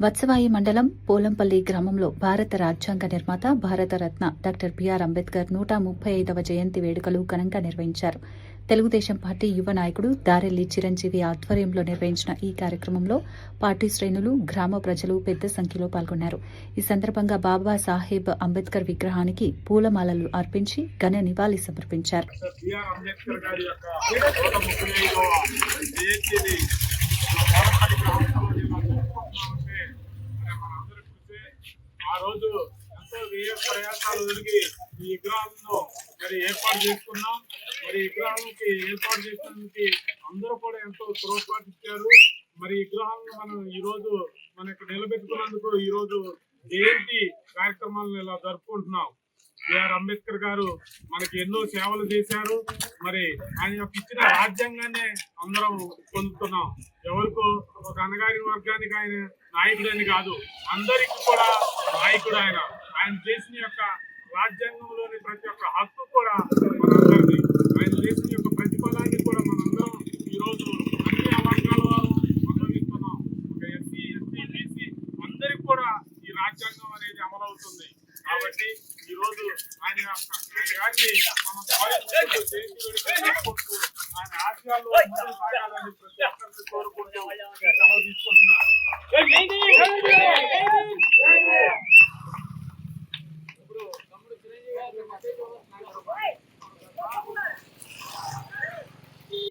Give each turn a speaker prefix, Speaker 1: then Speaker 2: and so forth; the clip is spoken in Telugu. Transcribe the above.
Speaker 1: వత్సవాయి మండలం పోలంపల్లి గ్రామంలో భారత రాజ్యాంగ నిర్మాత భారతరత్న డాక్టర్ బిఆర్ అంబేద్కర్ 135వ జయంతి వేడుకలు ఘనంగా నిర్వహించారు. తెలుగుదేశం పార్టీ యువ నాయకుడు దారెల్లి చిరంజీవి ఆధ్వర్యంలో నిర్వహించిన ఈ కార్యక్రమంలో పార్టీ శ్రేణులు, గ్రామ ప్రజలు పెద్ద సంఖ్యలో పాల్గొన్నారు. ఈ సందర్భంగా బాబా సాహెబ్ అంబేద్కర్ విగ్రహానికి పూలమాలలు అర్పించి ఘన నివాళి సమర్పించారు.
Speaker 2: ఆ రోజు ఎంతో వ్యయ ప్రయాసాలు జరిగి ఈ విగ్రహాలను ఏర్పాటు చేసుకున్నాం. విగ్రహాలకి ఏర్పాటు చేసినందుకు అందరూ కూడా ఎంతో తోడ్పాటిచ్చారు. విగ్రహాలను మనం ఈ రోజు మనకి నిలబెట్టుకున్నందుకు ఈ రోజు జయంతి కార్యక్రమాలను ఇలా జరుపుకుంటున్నాం. బిఆర్ అంబేద్కర్ గారు మనకి ఎన్నో సేవలు చేశారు. ఆయన యొక్క ఇచ్చిన రాజ్యాంగాన్ని అందరం పొందుతున్నాం. ఎవరికో ఒక అనగారిన వర్గానికి ఆయన నాయకుడని కాదు, అందరికీ కూడా నాయకుడు. ఆయన చేసిన యొక్క రాజ్యాంగంలోని ప్రతి ఒక్క హక్కు కూడా మనందరిది. ఆయన చేసిన యొక్క ప్రతిఫలాన్ని కూడా మనందరం ఈ రోజు అన్ని వర్గాల వారు అనుభవిస్తున్నాం. ఒక ఎస్సీ, ఎస్టీ, బీసీ అందరికి కూడా ఈ రాజ్యాంగం అనేది అమలవుతుంది. కాబట్టి ఈ రోజు ఆయన గారిని మనం చేసుకుంటూ ఆయన ఆశయాల్లో ముందుకు సాగాలని ప్రతి ఒక్కరిని కోరుకుంటూ సెలవు తీసుకుంటున్నారు.